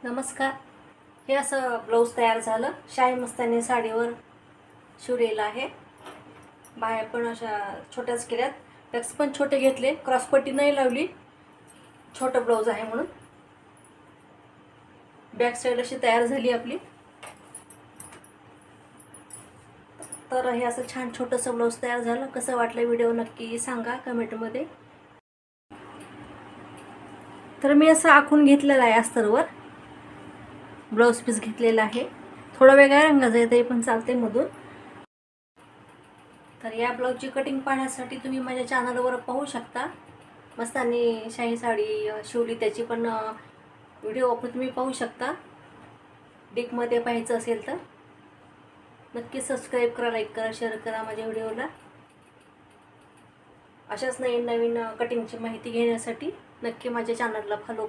नमस्कार. हे असं ब्लाऊज तयार झालं. शाही मस्तानी साडीवर शिवलेलं आहे. बाह्या पण अशा छोट्याच केल्यात. टक्स पण छोटे घेतले. क्रॉसपट्टी नाही लावली, छोटं ब्लाऊज आहे म्हणून. बॅक साईड अशी तयार झाली आपली. तर हे असं छान छोटंसं ब्लाऊज तयार झालं. कसं वाटलं व्हिडिओ नक्की सांगा कमेंटमध्ये. तर मी असं आखून घेतलेलं आहे अस्तरवर. ब्लाऊज पीस घेतलेला आहे. थोडा वेगळ्या रंगाचा आहे तरी पण चालते मधून. तर या ब्लाऊजची कटिंग पाहण्यासाठी तुम्ही माझ्या चॅनलवर पाहू शकता. मस्तानी शाही साडी शिवली त्याची पण व्हिडिओ तुम्ही पाहू शकता. डीपमध्ये पाहायचं असेल तर नक्की सबस्क्राईब करा, लाईक करा, शेअर करा माझ्या व्हिडिओला. अशाच नवीन कटिंगची माहिती घेण्यासाठी नक्की माझ्या चॅनलला फॉलो